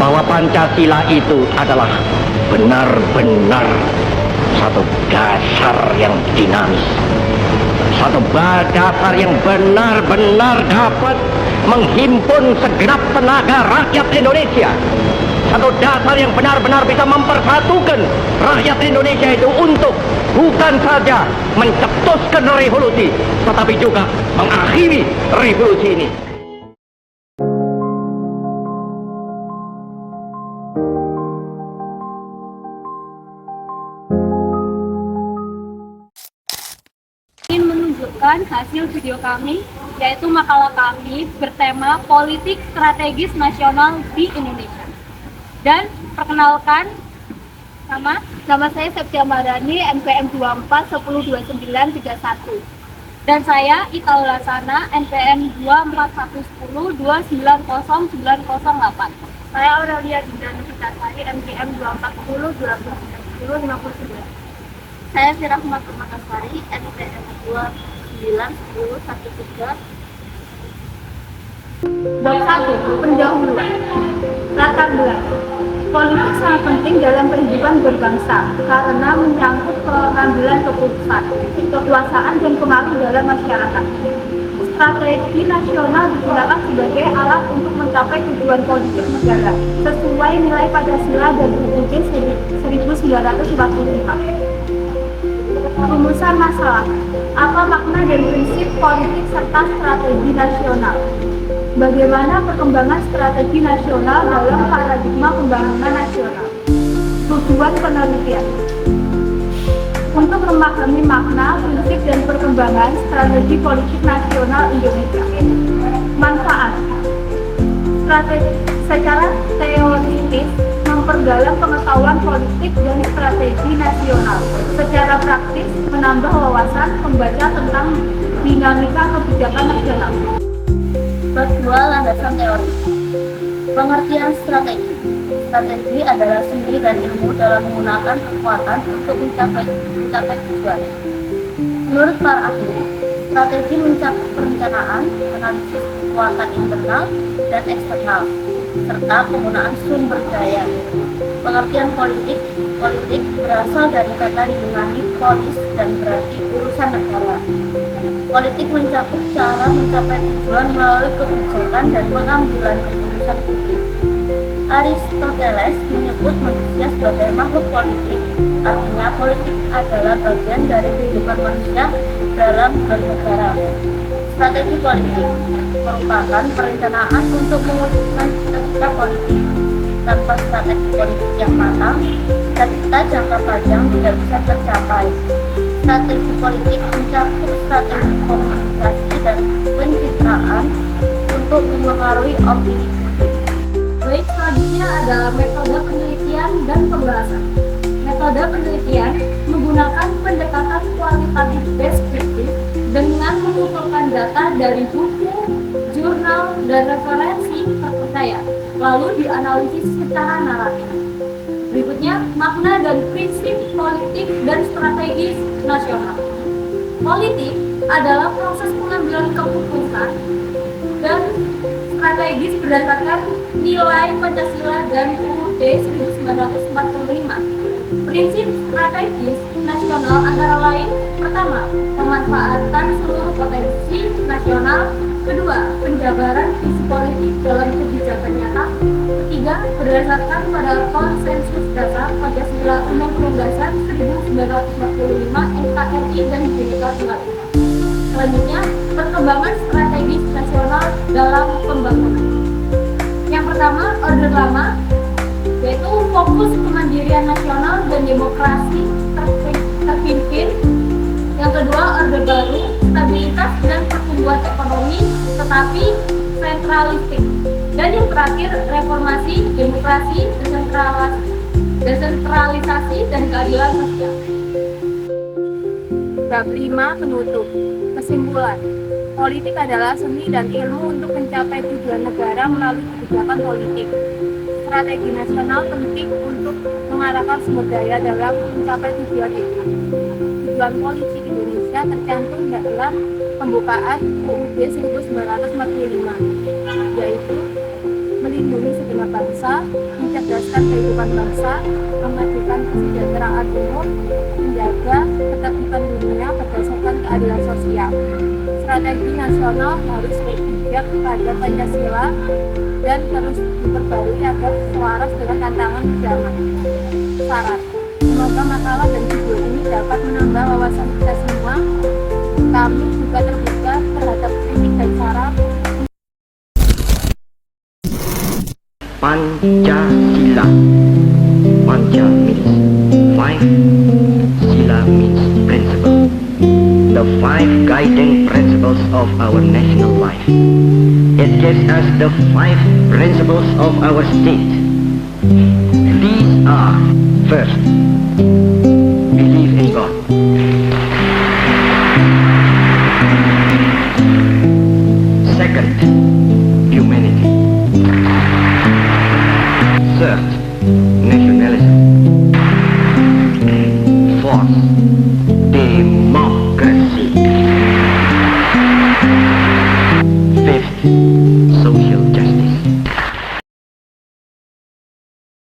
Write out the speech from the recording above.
bahwa Pancasila itu adalah benar-benar satu dasar yang dinamis, satu dasar yang benar-benar dapat menghimpun segenap tenaga rakyat Indonesia, satu dasar yang benar-benar bisa mempersatukan rakyat Indonesia itu untuk bukan saja mencetuskan revolusi, tetapi juga mengakhiri revolusi ini. Ingin menunjukkan hasil video kami, yaitu makalah kami bertema politik strategis nasional di Indonesia. Dan perkenalkan, nama saya Septia Marani, NPM 24102931. Dan saya Ita Ulasana, NPM 24110290908. Saya Aurelia Dinda Nusitasari, NPM 24102059. Saya Sirahmat Makassari, NPM 291013. Bab 1. Pendahuluan. Latar belakang. Politik sangat penting dalam kehidupan berbangsa karena menyangkut pengambilan keputusan, kekuasaan dan pengaruh dalam masyarakat. Strategi nasional digunakan sebagai alat untuk mencapai tujuan politik negara sesuai nilai Pancasila dan UUD 1945. Rumusan masalah. Apa makna dan prinsip politik serta strategi nasional? Bagaimana perkembangan strategi nasional dalam paradigma pembangunan nasional? Tujuan penelitian. Untuk memahami makna, prinsip, dan perkembangan strategi politik nasional Indonesia. Manfaat. Secara teoritis memperdalam pengetahuan politik dan strategi nasional. Secara praktis menambah wawasan pembaca tentang dinamika kebijakan nasional. Bab 2. Landasan teori. Pengertian strategi. Strategi adalah seni dan ilmu dalam menggunakan kekuatan untuk mencapai tujuan. Menurut para ahli, strategi mencakup perencanaan, analisis kekuatan internal dan eksternal, serta penggunaan sumber daya. Pengertian politik. Politik berasal dari kata Yunani polis dan berarti urusan negara. Politik mencakup cara mencapai tujuan melalui kebijakan dan pengambilan keputusan publik. Aristoteles menyebut manusia sebagai makhluk politik. Artinya politik adalah bagian dari kehidupan manusia dalam bernegara. Strategi politik merupakan perencanaan untuk mewujudkan cita-cita politik. Tanpa strategi politik yang matang, cita-cita jangka panjang tidak bisa tercapai. Strategi politik mencakup strategi komunikasi dan pencitraan untuk mempengaruhi opini publik. Baik, selanjutnya adalah metode penelitian dan pembahasan. Metode penelitian menggunakan pendekatan kualitatif deskriptif dengan mengumpulkan data dari buku, jurnal, dan referensi terpercaya, lalu dianalisis secara naratif. Berikutnya, makna dan prinsip politik dan strategis nasional. Politik adalah proses pengambilan keputusan dan strategis berdasarkan nilai Pancasila dan UUD 1945. Prinsip strategis nasional antara lain: pertama, pemanfaatan seluruh potensi nasional; kedua, penjabaran visi politik dalam kebijakan nyata; ketiga, berdasarkan pada konsensus dasar Pancasila Undang-Undang Dasar 1945 NKRI dan Bhinneka Tunggal Ika. Selanjutnya, perkembangan strategis nasional dalam pembangunan. Yang pertama, Orde Lama, yaitu fokus kemandirian nasional dan demokrasi terpimpin. Yang kedua, Orde Baru, stabilitas dan pertumbuhan ekonomi tetapi sentralistik. Dan yang terakhir, reformasi, demokrasi, desentralisasi dan keadilan sosial. Bab 5. Penutup. Kesimpulan. Politik adalah seni dan ilmu untuk mencapai tujuan negara melalui kebijakan politik. Strategi nasional penting untuk mengarahkan sumber daya dalam mencapai tujuan itu. Tujuan politik Indonesia tercantum dalam pembukaan UUD 1945, yaitu melindungi bela bangsa, mencerdaskan kehidupan bangsa, memajukan kesejahteraan umum, menjaga ketertiban dunia berdasarkan keadilan sosial. Strategi nasional harus berpijak pada Pancasila dan terus diperbarui agar selaras dengan tantangan zaman. Syarat. Semoga makalah dan video ini dapat menambah wawasan kita semua. Kami juga terbuka terhadap kritik dan saran. Pancasila. Panca means five, Sila means principle. The five guiding principles of our national life. It gives us the five principles of our state. These are, first, believe in God. Second,